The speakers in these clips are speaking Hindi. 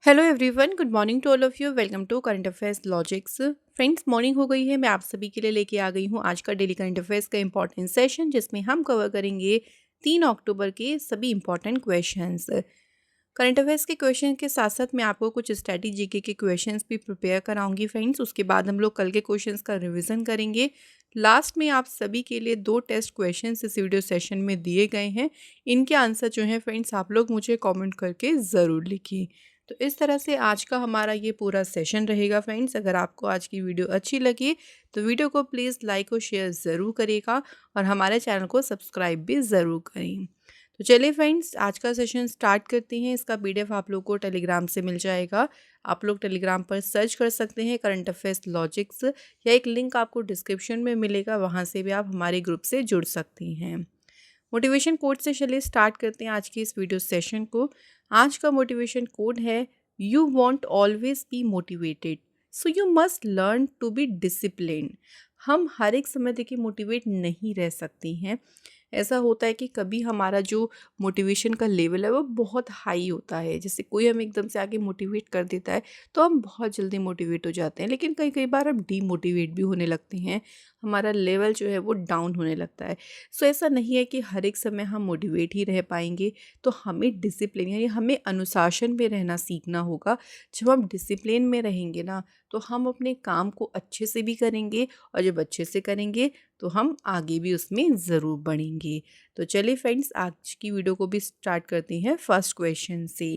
Hello everyone, good morning to all of you. Welcome to current affairs logics. Friends, morning हो गई है। मैं आप सभी के लिए लेके आ गई हूँ आज का डेली करंट अफेयर्स का इंपॉर्टेंट सेशन, जिसमें हम कवर करेंगे 3 अक्टूबर के सभी इंपॉर्टेंट क्वेश्चंस। करंट अफेयर्स के क्वेश्चन के साथ साथ मैं आपको कुछ स्टडी जीके के क्वेश्चंस भी प्रिपेयर कराऊंगी फ्रेंड्स। उसके बाद हम लोग कल के क्वेश्चंस का रिवीजन करेंगे। लास्ट में आप सभी के लिए 2 टेस्ट क्वेश्चंस इस वीडियो सेशन में दिए गए हैं। इनके आंसर जो है फ्रेंड्स, आप लोग मुझे कमेंट करके ज़रूर लिखिए। तो इस तरह से आज का हमारा ये पूरा सेशन रहेगा फ्रेंड्स। अगर आपको आज की वीडियो अच्छी लगी तो वीडियो को प्लीज़ लाइक और शेयर ज़रूर करिएगा और हमारे चैनल को सब्सक्राइब भी ज़रूर करें। तो चलिए फ्रेंड्स, आज का सेशन स्टार्ट करते हैं। इसका पीडीएफ आप लोग को टेलीग्राम से मिल जाएगा। आप लोग टेलीग्राम पर सर्च कर सकते हैं करंट अफेयर्स लॉजिक्स, या एक लिंक आपको डिस्क्रिप्शन में मिलेगा, वहाँ से भी आप हमारे ग्रुप से जुड़ सकती हैं। मोटिवेशन कोड से चलिए स्टार्ट करते हैं आज की इस वीडियो सेशन को। आज का मोटिवेशन कोड है, you want always be motivated, so you must learn to be discipline. हम हर एक समय देखिए मोटिवेट नहीं रह सकती हैं। ऐसा होता है कि कभी हमारा जो मोटिवेशन का लेवल है वो बहुत हाई होता है। जैसे कोई हमें एकदम से आके मोटिवेट कर देता है तो हम बहुत जल्दी मोटिवेट हो जाते हैं, लेकिन कई कई बार हम डीमोटिवेट भी होने लगते हैं। हमारा लेवल जो है वो डाउन होने लगता है। सो ऐसा नहीं है कि हर एक समय हम मोटिवेट ही रह पाएंगे। तो हमें डिसिप्लिन यानी हमें अनुशासन में रहना सीखना होगा। जब हम डिसिप्लिन में रहेंगे ना, तो हम अपने काम को अच्छे से भी करेंगे, और जब अच्छे से करेंगे तो हम आगे भी उसमें ज़रूर बढ़ेंगे। तो चलिए फ्रेंड्स, आज की वीडियो को भी स्टार्ट करते हैं फर्स्ट क्वेश्चन से।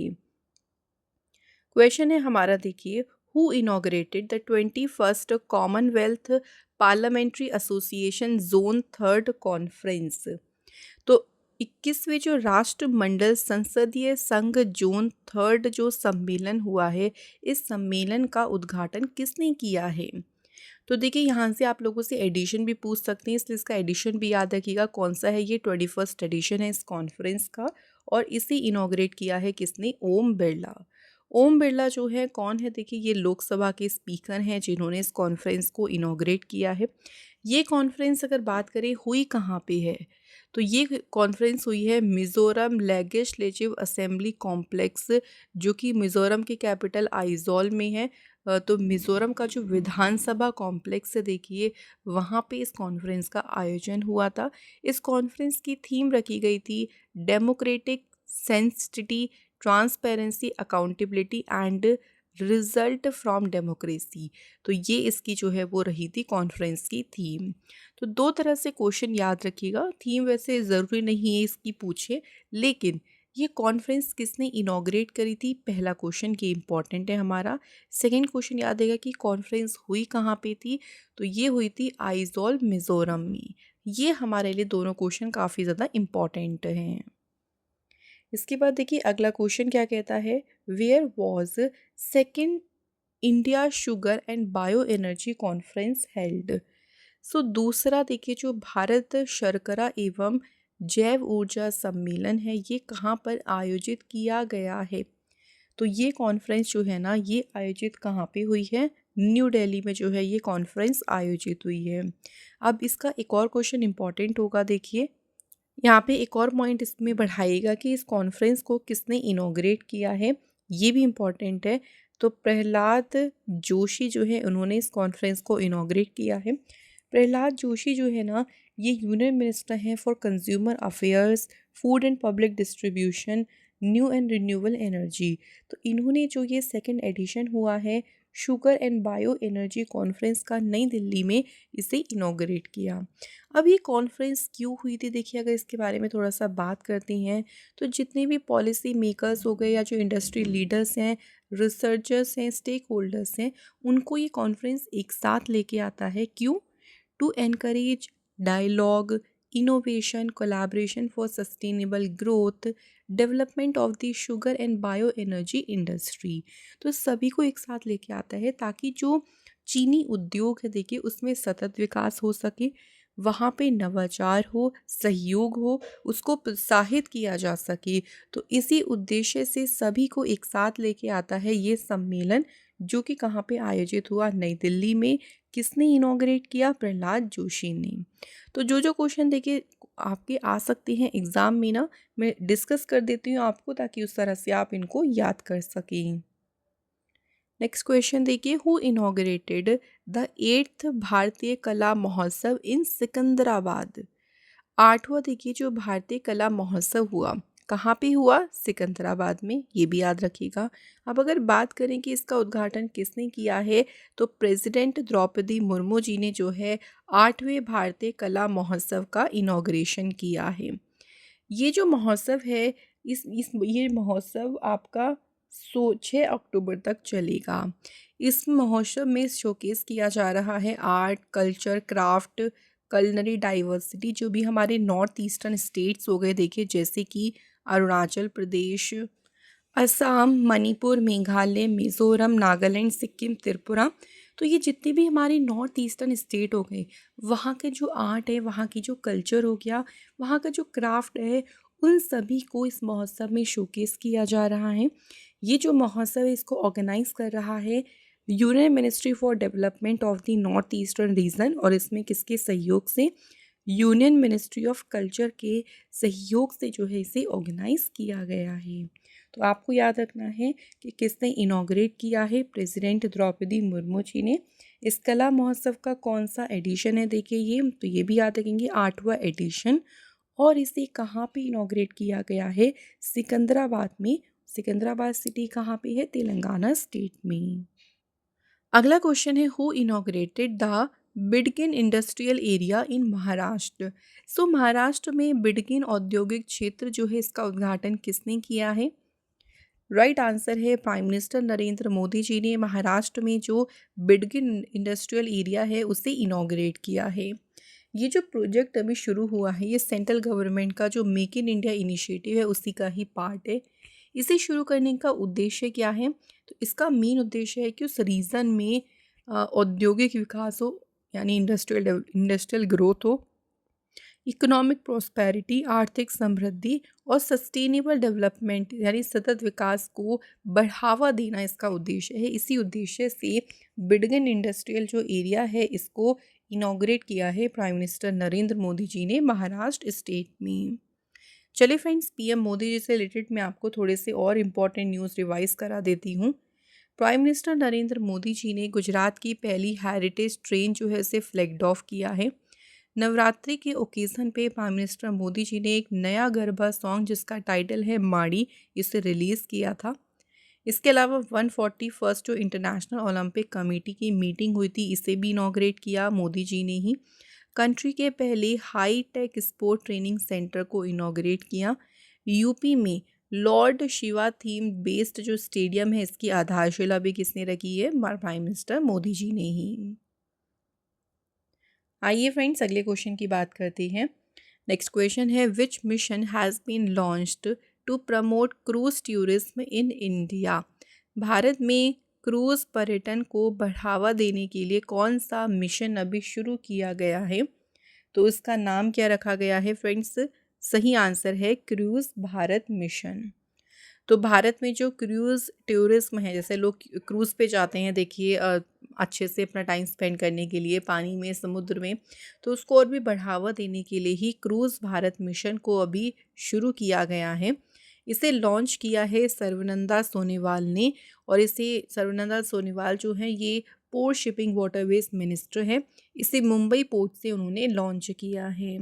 क्वेश्चन है हमारा, देखिए, who inaugurated the 21st Commonwealth parliamentary association zone third conference. तो 21वें जो राष्ट्रमंडल संसदीय संघ जोन थर्ड जो सम्मेलन हुआ है, इस सम्मेलन का उद्घाटन किसने किया है? तो देखिए, यहाँ से आप लोगों से एडिशन भी पूछ सकते हैं, इसलिए इसका एडिशन भी याद रखिएगा कौन सा है। ये 21st एडिशन है इस कॉन्फ्रेंस का, और इसे इनॉग्रेट किया है किसने? ओम बिरला। ओम बिरला जो है कौन है? देखिए, ये लोकसभा के स्पीकर हैं जिन्होंने इस कॉन्फ्रेंस को इनॉग्रेट किया है। ये कॉन्फ्रेंस अगर बात करें हुई कहाँ पे है, तो ये कॉन्फ्रेंस हुई है मिज़ोरम लेजिस्लेटिव असेंबली कॉम्प्लेक्स, जो कि मिज़ोरम की कैपिटल आइजॉल में है। तो मिज़ोरम का जो विधानसभा कॉम्प्लेक्स है, देखिए, वहाँ पे इस कॉन्फ्रेंस का आयोजन हुआ था। इस कॉन्फ्रेंस की थीम रखी गई थी, democratic sensitivity, transparency, accountability and result from democracy. तो ये इसकी जो है वो रही थी कॉन्फ्रेंस की थीम। तो 2 तरह से क्वेश्चन याद रखिएगा। थीम वैसे ज़रूरी नहीं है इसकी पूछे, लेकिन ये कॉन्फ्रेंस किसने इनॉग्रेट करी थी, पहला क्वेश्चन ये इंपॉर्टेंट है हमारा। सेकंड क्वेश्चन याद आएगा कि कॉन्फ्रेंस हुई कहाँ पे थी, तो ये हुई थी आइजॉल मिज़ोरम में। ये हमारे लिए दोनों क्वेश्चन काफ़ी ज़्यादा इम्पॉर्टेंट हैं। इसके बाद देखिए अगला क्वेश्चन क्या कहता है, where was second India sugar and bio energy conference held. So दूसरा देखिए, जो भारत शर्करा एवं जैव ऊर्जा सम्मेलन है, ये कहाँ पर आयोजित किया गया है? तो ये कॉन्फ्रेंस जो है ना, ये आयोजित कहाँ पे हुई है? न्यू दिल्ली में जो है ये कॉन्फ्रेंस आयोजित हुई है। अब इसका एक और क्वेश्चन इंपॉर्टेंट होगा, देखिए, यहाँ पे एक और पॉइंट इसमें बढ़ाइएगा कि इस कॉन्फ्रेंस को किसने इनॉग्रेट किया है, ये भी इम्पॉर्टेंट है। तो प्रहलाद जोशी जो है, उन्होंने इस कॉन्फ्रेंस को इनॉग्रेट किया है। प्रहलाद जोशी जो है ना, ये यूनियन मिनिस्टर हैं for consumer affairs, food and public distribution, new and renewable energy. तो इन्होंने जो ये सेकंड एडिशन हुआ है sugar and bio energy conference का, नई दिल्ली में इसे इनॉग्रेट किया। अब ये कॉन्फ्रेंस क्यों हुई थी, देखिए, अगर इसके बारे में थोड़ा सा बात करते हैं, तो जितने भी पॉलिसी मेकर्स हो गए या जो इंडस्ट्री लीडर्स हैं, रिसर्चर्स हैं, स्टेक होल्डर्स हैं, उनको ये कॉन्फ्रेंस एक साथ लेके आता है। क्यों? To encourage dialogue, innovation, collaboration for sustainable growth, development of the sugar and bio energy industry. तो सभी को एक साथ लेके आता है ताकि जो चीनी उद्योग है, देखिए, उसमें सतत विकास हो सके, वहाँ पे नवाचार हो, सहयोग हो, उसको प्रोत्साहित किया जा सके। तो इसी उद्देश्य से सभी को एक साथ लेके आता है ये सम्मेलन, जो कि कहाँ पे आयोजित हुआ? नई दिल्ली में। किसने इनॉग्रेट किया? प्रहलाद जोशी ने। तो जो जो क्वेश्चन देखिए आपके आ सकते हैं एग्ज़ाम में ना, मैं डिस्कस कर देती हूँ आपको, ताकि उस तरह से आप इनको याद कर सकें। नेक्स्ट क्वेश्चन देखिए, हु इनॉग्रेटेड द 8th भारतीय कला महोत्सव इन सिकंदराबाद। आठवां देखिए जो भारतीय कला महोत्सव हुआ, कहाँ पे हुआ? सिकंदराबाद में, ये भी याद रखिएगा। अब अगर बात करें कि इसका उद्घाटन किसने किया है, तो प्रेसिडेंट द्रौपदी मुर्मू जी ने जो है 8वें भारतीय कला महोत्सव का इनॉग्रेशन किया है। ये जो महोत्सव है, इस ये महोत्सव आपका 6 अक्टूबर तक चलेगा। इस महोत्सव में शोकेस किया जा रहा है art, culture, craft, culinary diversity, जो भी हमारे नॉर्थ ईस्टर्न स्टेट्स हो गए देखिए, जैसे कि अरुणाचल प्रदेश, असम, मणिपुर, मेघालय, मिज़ोरम, नागालैंड, सिक्किम, त्रिपुरा। तो ये जितने भी हमारे नॉर्थ ईस्टर्न स्टेट हो गए, वहाँ के जो आर्ट है, वहाँ की जो कल्चर हो गया, वहाँ का जो क्राफ्ट है, उन सभी को इस महोत्सव में शोकेस किया जा रहा है। ये जो महोत्सव है, इसको ऑर्गेनाइज कर रहा है union ministry for development of the north eastern region, और इसमें किसके सहयोग से? यूनियन मिनिस्ट्री ऑफ कल्चर के सहयोग से जो है इसे ऑर्गेनाइज किया गया है। तो आपको याद रखना है कि किसने इनॉग्रेट किया है? प्रेसिडेंट द्रौपदी मुर्मू जी ने। इस कला महोत्सव का कौन सा एडिशन है देखिए ये, तो ये भी याद रखेंगे, 8वां एडिशन। और इसे कहाँ पे इनॉग्रेट किया गया है? सिकंदराबाद में। सिकंदराबाद सिटी कहाँ पे है? तेलंगाना स्टेट में। अगला क्वेश्चन है, who inaugurated the Bidkin industrial area in Maharashtra. So Maharashtra में बिडगिन औद्योगिक क्षेत्र जो है, इसका उद्घाटन किसने किया है? राइट आंसर है प्राइम मिनिस्टर नरेंद्र मोदी जी ने महाराष्ट्र में जो बिडगिन इंडस्ट्रियल एरिया है उसे इनॉग्रेट किया है। ये जो प्रोजेक्ट अभी शुरू हुआ है, ये सेंट्रल गवर्नमेंट का जो मेक इन इंडिया इनिशिएटिव है उसी का ही पार्ट है। इसे शुरू करने का उद्देश्य क्या है? तो इसका मेन उद्देश्य है कि उस रीजन में औद्योगिक विकास हो, यानी इंडस्ट्रियल ग्रोथ हो, इकोनॉमिक प्रॉस्पेरिटी, आर्थिक समृद्धि और सस्टेनेबल डेवलपमेंट, यानी सतत विकास को बढ़ावा देना इसका उद्देश्य है। इसी उद्देश्य से बिडगन इंडस्ट्रियल जो एरिया है, इसको इनॉग्रेट किया है प्राइम मिनिस्टर नरेंद्र मोदी जी ने महाराष्ट्र स्टेट में। चलिए फ्रेंड्स, पीएम मोदी जी से रिलेटेड मैं आपको थोड़े से और इम्पॉर्टेंट न्यूज़ रिवाइज करा देती हूँ। प्राइम मिनिस्टर नरेंद्र मोदी जी ने गुजरात की पहली हेरिटेज ट्रेन जो है उसे फ्लैग्ड ऑफ किया है। नवरात्रि के ओकेज़न पे प्राइम मिनिस्टर मोदी जी ने एक नया गरबा सॉन्ग जिसका टाइटल है माड़ी, इसे रिलीज़ किया था। इसके अलावा 141st जो इंटरनेशनल ओलंपिक कमेटी की मीटिंग हुई थी, इसे भी इनॉग्रेट किया मोदी जी ने ही। कंट्री के पहले high tech sport training centre को इनॉग्रेट किया। यूपी में लॉर्ड शिवा थीम बेस्ड जो स्टेडियम है, इसकी आधारशिला भी किसने रखी है? प्राइम मिनिस्टर मोदी जी ने ही। आइए फ्रेंड्स, अगले क्वेश्चन की बात करते हैं। नेक्स्ट क्वेश्चन है, which mission has been launched to promote cruise tourism in India. भारत में क्रूज पर्यटन को बढ़ावा देने के लिए कौन सा मिशन अभी शुरू किया गया है? तो इसका नाम क्या रखा गया है फ्रेंड्स? सही आंसर है क्रूज भारत मिशन। तो भारत में जो क्रूज़ टूरिज्म है, जैसे लोग क्रूज़ पे जाते हैं देखिए, अच्छे से अपना टाइम स्पेंड करने के लिए पानी में, समुद्र में, तो उसको और भी बढ़ावा देने के लिए ही क्रूज़ भारत मिशन को अभी शुरू किया गया है। इसे लॉन्च किया है सर्बानंद सोनोवाल ने, और इसे सर्बानंद सोनोवाल जो हैं ये पोर्ट शिपिंग वाटरवेज मिनिस्टर हैं। इसे मुंबई पोर्ट से उन्होंने लॉन्च किया है।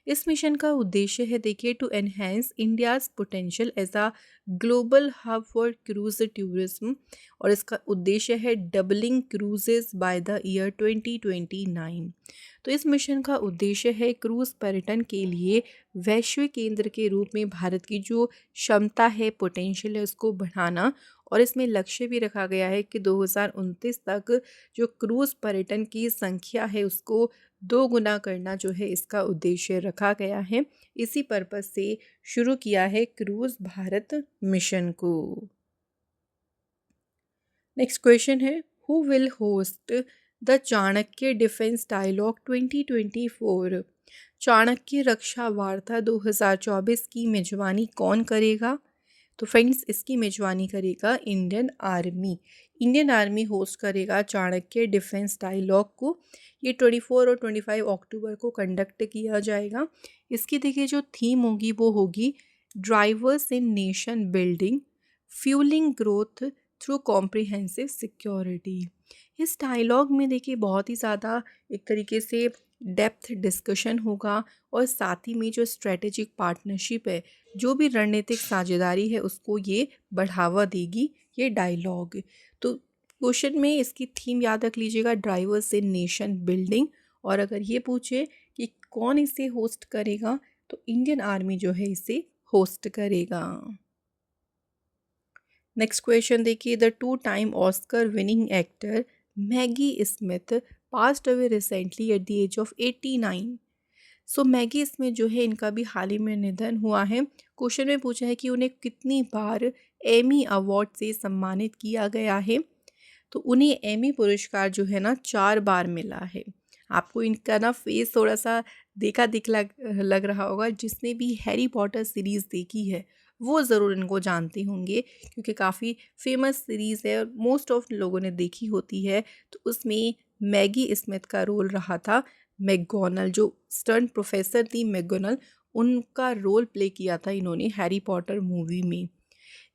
इस मिशन का उद्देश्य है देखिए, to enhance India's potential as a global hub for cruise tourism, और इसका उद्देश्य है doubling cruises by the year 2029। तो इस मिशन का उद्देश्य है क्रूज पर्यटन के लिए वैश्विक केंद्र के रूप में भारत की जो क्षमता है, पोटेंशियल है, उसको बढ़ाना। और इसमें लक्ष्य भी रखा गया है कि 2029 तक जो क्रूज पर्यटन की संख्या है उसको 2 गुना करना जो है इसका उद्देश्य रखा गया है। इसी पर्पस से शुरू किया है क्रूज भारत मिशन को। नेक्स्ट क्वेश्चन है, who will host the Chanakya defence dialogue 2024। Chanakya रक्षा वार्ता 2024 की मेजबानी कौन करेगा? तो फ्रेंड्स, इसकी मेजबानी करेगा Indian army. Indian army host करेगा चाणक्य डिफेंस डायलॉग को। ये 24 और 25 अक्टूबर को कंडक्ट किया जाएगा। इसकी देखिए जो थीम होगी वो होगी ड्राइवर्स इन nation building, fuelling growth through comprehensive security. इस डायलॉग में देखिए बहुत ही ज़्यादा एक तरीके से डेप्थ डिस्कशन होगा और साथ ही में जो स्ट्रेटेजिक पार्टनरशिप है, जो भी रणनीतिक साझेदारी है, उसको ये बढ़ावा देगी ये डायलॉग। तो क्वेश्चन में इसकी थीम याद रख लीजिएगा, ड्राइवर्स इन नेशन बिल्डिंग। और अगर ये पूछे कि कौन इसे होस्ट करेगा, तो इंडियन आर्मी जो है इसे होस्ट करेगा। नेक्स्ट क्वेश्चन देखिए, the 2 time Oscar winning actor Maggie Smith passed away recently at the age of 89। So Maggie Smith जो है इनका भी हाल ही में निधन हुआ है। क्वेश्चन में पूछा है कि उन्हें कितनी बार एमी अवार्ड से सम्मानित किया गया है। तो उन्हें एमी पुरस्कार जो है ना 4 बार मिला है। आपको इनका ना फेस थोड़ा सा देखा लग रहा होगा, जिसने भी हैरी पॉटर सीरीज़ देखी है वो ज़रूर इनको जानते होंगे, क्योंकि काफ़ी फेमस सीरीज़ है और मोस्ट ऑफ लोगों ने देखी होती है। तो उसमें मैगी स्मिथ का रोल रहा था मैगोनल, जो स्टंट प्रोफेसर थी मैगोनल, उनका रोल प्ले किया था इन्होंने हैरी पॉटर मूवी में।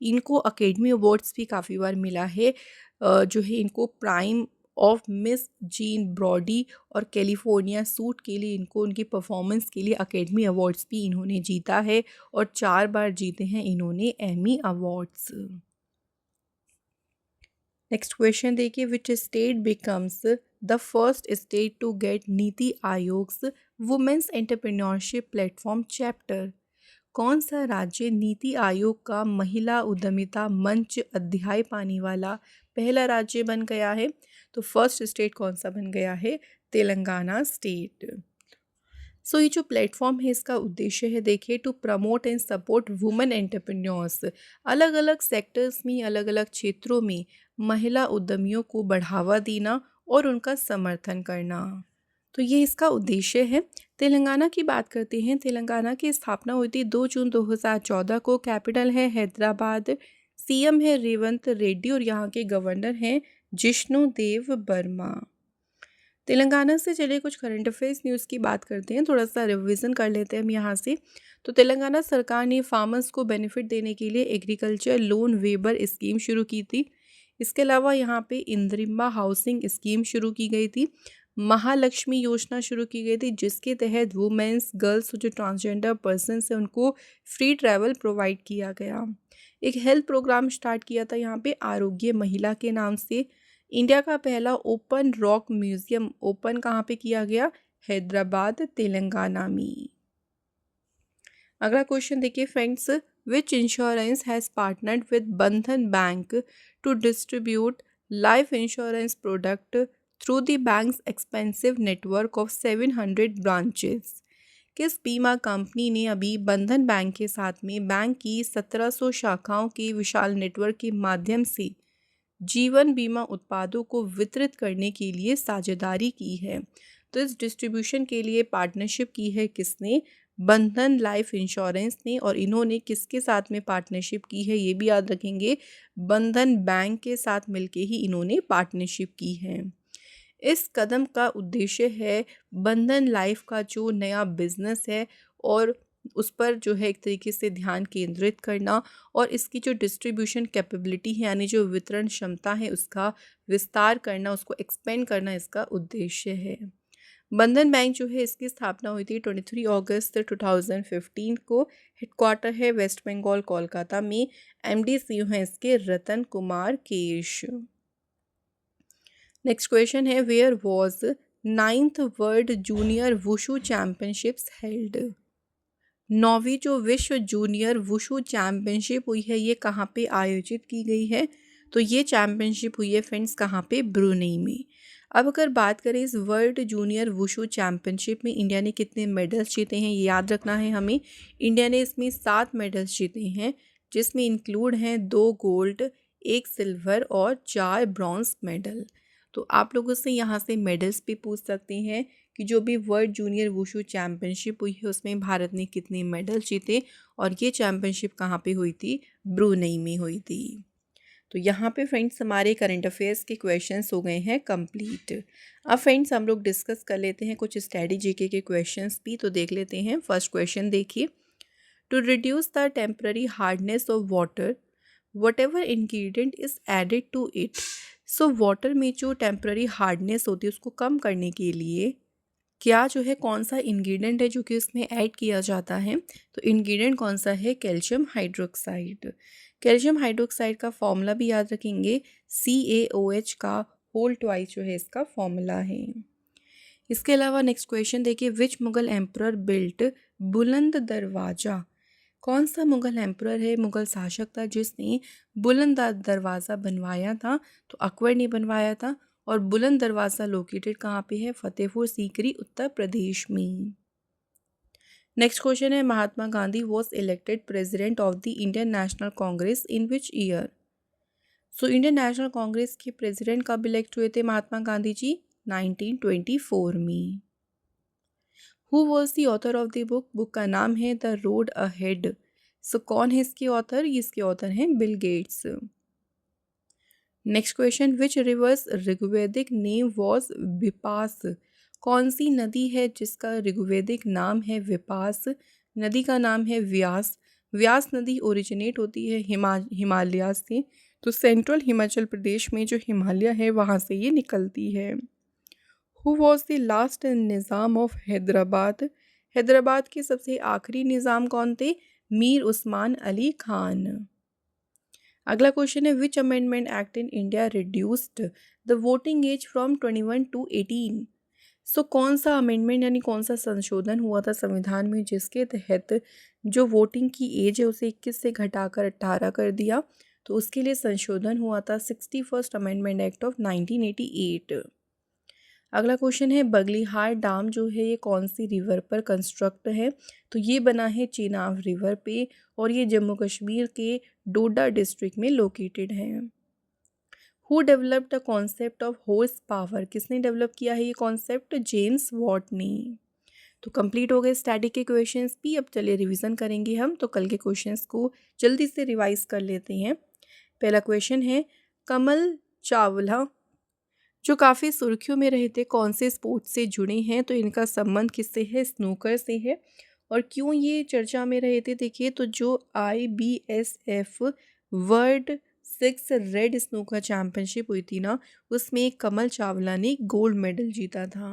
इनको अकेडमी अवार्ड्स भी काफ़ी बार मिला है। जो है इनको prime of Miss Jean Brodie और कैलिफोर्निया सूट के लिए इनको उनकी परफॉर्मेंस के लिए अकेडमी अवार्ड्स भी इन्होंने जीता है और 4 बार जीते हैं इन्होंने एमी अवार्ड्स। नेक्स्ट क्वेश्चन देखिए, which state becomes the first state to get NITI Aayog's women's entrepreneurship platform chapter. कौन सा राज्य नीति आयोग का महिला उद्यमिता मंच अध्याय पाने वाला पहला राज्य बन गया है? तो फर्स्ट स्टेट कौन सा बन गया है? तेलंगाना स्टेट। सो ये जो प्लेटफॉर्म है इसका उद्देश्य है देखिए, to promote and support women entrepreneurs. अलग अलग सेक्टर्स में, अलग अलग क्षेत्रों में महिला उद्यमियों को बढ़ावा देना और उनका समर्थन करना। तो ये इसका उद्देश्य है। तेलंगाना की बात करते हैं। तेलंगाना की स्थापना हुई थी 2 जून 2014 को। कैपिटल है हैदराबाद। सीएम है रेवंत रेड्डी और यहाँ के गवर्नर हैं जिष्णु देव वर्मा। तेलंगाना से चलिए कुछ करंट अफेयर्स न्यूज़ की बात करते हैं, थोड़ा सा रिवीजन कर लेते हैं हम यहाँ से। तो तेलंगाना सरकार ने फार्मर्स को बेनिफिट देने के लिए एग्रीकल्चर लोन वेबर स्कीम शुरू की थी। इसके अलावा यहाँ पे इंदिरा हाउसिंग स्कीम शुरू की गई थी। महालक्ष्मी योजना शुरू की गई थी, जिसके तहत वुमेन्स गर्ल्स जो ट्रांसजेंडर पर्सन है उनको फ्री ट्रैवल प्रोवाइड किया गया। एक हेल्थ प्रोग्राम स्टार्ट किया था यहाँ पे आरोग्य महिला के नाम से। इंडिया का पहला ओपन रॉक म्यूजियम ओपन कहाँ पे किया गया? हैदराबाद तेलंगाना में। अगला क्वेश्चन देखिए friends, which insurance has partnered with Bandhan Bank to distribute life insurance product through the banks expensive network of 700 branches. किस बीमा कंपनी ने अभी बंधन बैंक के साथ में बैंक की 1700 शाखाओं के विशाल नेटवर्क के माध्यम से जीवन बीमा उत्पादों को वितरित करने के लिए साझेदारी की है? तो इस डिस्ट्रीब्यूशन के लिए पार्टनरशिप की है किसने? बंधन लाइफ इंश्योरेंस ने। और इन्होंने किसके साथ में पार्टनरशिप की है ये भी याद रखेंगे, बंधन बैंक के साथ मिलके ही इन्होंने पार्टनरशिप की है। इस कदम का उद्देश्य है बंधन लाइफ का जो नया बिजनेस है और उस पर जो है एक तरीके से ध्यान केंद्रित करना और इसकी जो डिस्ट्रीब्यूशन कैपेबिलिटी है यानी जो वितरण क्षमता है उसका विस्तार करना, उसको एक्सपेंड करना इसका उद्देश्य है। बंधन बैंक जो है इसकी स्थापना हुई थी 23 अगस्त 2015 को। हेडक्वार्टर है वेस्ट बंगाल कोलकाता में। एमडी सीईओ हैं इसके रतन कुमार केश। नेक्स्ट क्वेश्चन है, where was 9th world junior wushu championships held. 9वीं जो विश्व जूनियर वुशु चैम्पियनशिप हुई है ये कहाँ पे आयोजित की गई है? तो ये चैम्पियनशिप हुई है फ्रेंड्स कहाँ पे? ब्रुनेई में। अब अगर बात करें इस वर्ल्ड जूनियर वुशु चैम्पियनशिप में इंडिया ने कितने मेडल्स जीते हैं ये याद रखना है हमें। इंडिया ने इसमें 7 मेडल्स जीते हैं, जिसमें इंक्लूड हैं 2 गोल्ड, 1 सिल्वर और 4 ब्रॉन्ज मेडल। तो आप लोगों से यहाँ से मेडल्स भी पूछ सकते हैं कि जो भी वर्ल्ड जूनियर वुशु चैम्पियनशिप हुई है उसमें भारत ने कितने मेडल जीते और ये चैम्पियनशिप कहाँ पे हुई थी? ब्रुनेई में हुई थी। तो यहाँ पे फ्रेंड्स हमारे करंट अफेयर्स के क्वेश्चंस हो गए हैं कंप्लीट। अब फ्रेंड्स हम लोग डिस्कस कर लेते हैं कुछ स्टडी जीके के क्वेश्चंस भी, तो देख लेते हैं। फर्स्ट क्वेश्चन देखिए, to reduce the temporary hardness of water whatever ingredient is added to it. So water में जो टेम्पररी हार्डनेस होती है उसको कम करने के लिए क्या जो है कौन सा इंग्रेडिएंट है जो कि उसमें ऐड किया जाता है, तो इंग्रेडिएंट कौन सा है, कैल्शियम हाइड्रोक्साइड। कैल्शियम हाइड्रोक्साइड का फॉर्मूला भी याद रखेंगे, CaOH का होल ट्वाइस जो है इसका फॉर्मूला है। इसके अलावा नेक्स्ट क्वेश्चन देखिए, विच मुगल एम्परर बिल्ट बुलंद दरवाजा। कौन सा मुगल एम्परर है, मुगल शासक था जिसने बुलंद दरवाज़ा बनवाया था, तो अकबर ने बनवाया था। और बुलंद दरवाज़ा लोकेटेड कहाँ पे है, फतेहपुर सीकरी उत्तर प्रदेश में। नेक्स्ट क्वेश्चन है, Mahatma Gandhi was elected president of the Indian National Congress in which year. So Indian National Congress के प्रेसिडेंट कब इलेक्ट हुए थे महात्मा गांधी जी, 1924 में। Who was the author of the book, book का नाम है द रोड अहेड। सो कौन है इसके ऑथर, इसके ऑथर हैं Bill Gates. Next question, which rivers Rigvedic name was Vipas. कौन सी नदी है जिसका ऋग्वेदिक नाम है विपास, नदी का नाम है व्यास। व्यास नदी ओरिजिनेट होती है हिमालय से, तो सेंट्रल हिमाचल प्रदेश में जो हिमालय है वहाँ से ये निकलती है। Who was the last Nizam of Hyderabad. Hyderabad के सबसे आखिरी निज़ाम कौन थे, मीर उस्मान अली खान। अगला क्वेश्चन है, which amendment act in India reduced the voting age from 21 to 18। So कौन सा अमेंडमेंट यानी कौन सा संशोधन हुआ था संविधान में जिसके तहत जो वोटिंग की एज है उसे 21 से घटाकर 18 कर दिया, तो उसके लिए संशोधन हुआ था 61st अमेंडमेंट एक्ट ऑफ 1988। अगला क्वेश्चन है, बगलिहार डैम जो है ये कौन सी रिवर पर कंस्ट्रक्ट है, तो ये बना है चेनाब रिवर पे और ये जम्मू कश्मीर के डोडा डिस्ट्रिक्ट में लोकेटेड है। Who developed the concept of horse power, किसने डेवलप किया है ये कॉन्सेप्ट, जेम्स वॉट ने। तो कंप्लीट हो गए स्टैटिक के क्वेश्चंस भी। अब चलिए रिवीजन करेंगे हम, तो कल के क्वेश्चंस को जल्दी से रिवाइज कर लेते हैं। पहला क्वेश्चन है, कमल चावला जो काफ़ी सुर्खियों में रहे थे कौन से स्पोर्ट्स से जुड़े हैं, तो इनका संबंध किससे है, स्नूकर से है। और क्यों ये चर्चा में रहे थे, देखिए तो जो IBSF world 6 red snooker championship हुई थी ना, उसमें कमल चावला ने गोल्ड मेडल जीता था।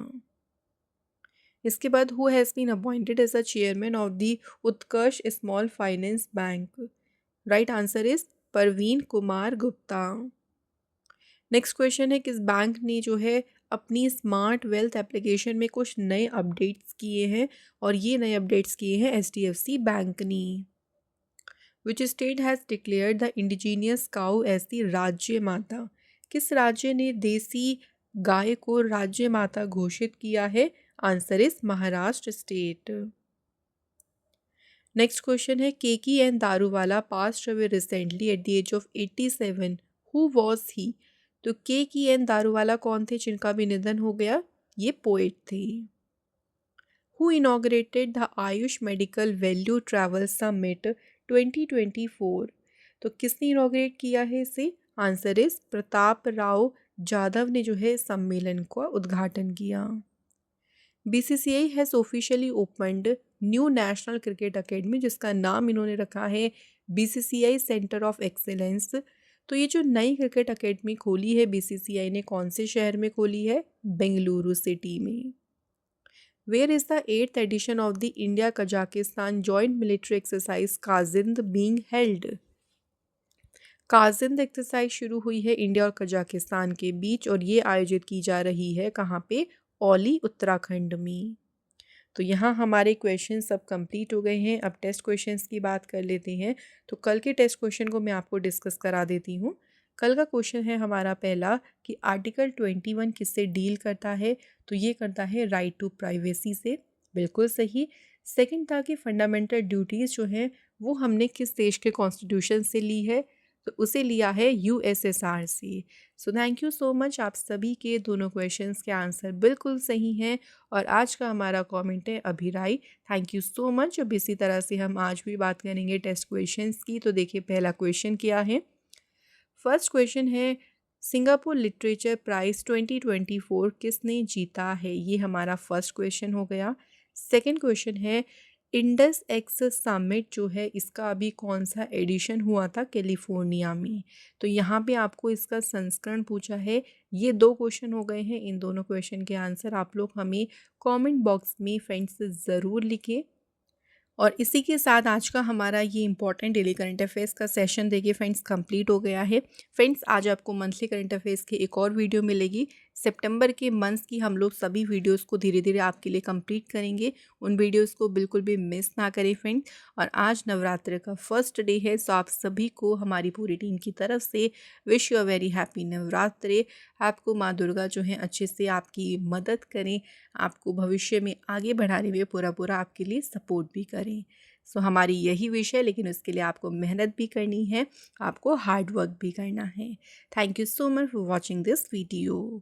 इसके बाद who has been appointed as a chairman of the Utkarsh small finance bank, right answer is Parveen Kumar Gupta. Next question है, किस बैंक ने जो है अपनी स्मार्ट वेल्थ एप्लीकेशन में कुछ नए अपडेट्स किए हैं, और ये नए अपडेट्स किए हैं HDFC बैंक ने। Which state has declared the indigenous cow as the Rajya Mata, किस राज्य ने देसी गाय को राज्य माता घोषित किया है, answer is Maharashtra state. Next question है, KKN Daruwala passed away recently at the age of 87, who was he. तो KKN दारूवाला कौन थे जिनका भी निधन हो गया, ये पोएट थे। Who inaugurated the Ayush medical value travel summit 2024, तो किसने इनॉग्रेट किया है इसे, आंसर इज प्रताप राव जाधव ने जो है सम्मेलन का उद्घाटन किया। BCCI has officially opened new national cricket academy, जिसका नाम इन्होंने रखा है BCCI सेंटर ऑफ एक्सीलेंस। तो ये जो नई क्रिकेट अकेडमी खोली है BCCI ने कौन से शहर में खोली है, बेंगलुरु सिटी में। Where is the 8th edition of the India Kazakhstan joint military exercise Kazind being held. Kazind exercise शुरू हुई है इंडिया और कजाकिस्तान के बीच, और ये आयोजित की जा रही है कहाँ पे, औली उत्तराखंड में। तो यहाँ हमारे क्वेश्चन सब कंप्लीट हो गए हैं। अब टेस्ट क्वेश्चंस की बात कर लेते हैं। तो कल के टेस्ट क्वेश्चन को मैं आपको डिस्कस करा देती हूँ। कल का क्वेश्चन है हमारा पहला कि आर्टिकल 21 किससे डील करता है, तो ये करता है राइट टू प्राइवेसी से, बिल्कुल सही। सेकंड था कि फंडामेंटल ड्यूटीज़ जो हैं वो हमने किस देश के कॉन्स्टिट्यूशन से ली है, तो उसे लिया है USSR से। So thank you so much, आप सभी के दोनों क्वेश्चंस के आंसर बिल्कुल सही हैं। और आज का हमारा कमेंट है अभिराई, थैंक यू सो मच। अब इसी तरह से हम आज भी बात करेंगे टेस्ट क्वेश्चंस की। तो देखिए पहला क्वेश्चन क्या है, फर्स्ट क्वेश्चन है, सिंगापुर लिटरेचर प्राइज़ 2024 किसने जीता है, ये हमारा फर्स्ट क्वेश्चन हो गया। सेकंड क्वेश्चन है, इंडस एक्स समिट जो है इसका अभी कौन सा एडिशन हुआ था कैलिफोर्निया में। तो यहाँ पे आपको इसका संस्करण पूछा है। ये 2 क्वेश्चन हो गए हैं। इन दोनों क्वेश्चन के आंसर आप लोग हमें कमेंट बॉक्स में फ्रेंड्स ज़रूर लिखें। और इसी के साथ आज का हमारा ये इंपॉर्टेंट डेली करंट अफेयर्स का सेशन देखिए फ्रेंड्स कंप्लीट हो गया है। फ्रेंड्स आज आपको मंथली करंट अफेयर्स की एक और वीडियो मिलेगी। सितंबर के मंथ्स की हम लोग सभी वीडियोस को धीरे धीरे आपके लिए कंप्लीट करेंगे। उन वीडियोस को बिल्कुल भी मिस ना करें फ्रेंड्स। और आज नवरात्र का फर्स्ट डे है, सो आप सभी को हमारी पूरी टीम की तरफ से wish you a very happy Navratri. आपको माँ दुर्गा जो है अच्छे से आपकी मदद करें, आपको भविष्य में आगे बढ़ाने में पूरा आपके लिए सपोर्ट भी करें। सो हमारी यही विश है, लेकिन उसके लिए आपको मेहनत भी करनी है, आपको हार्ड वर्क भी करना है। Thank you so much for watching this video.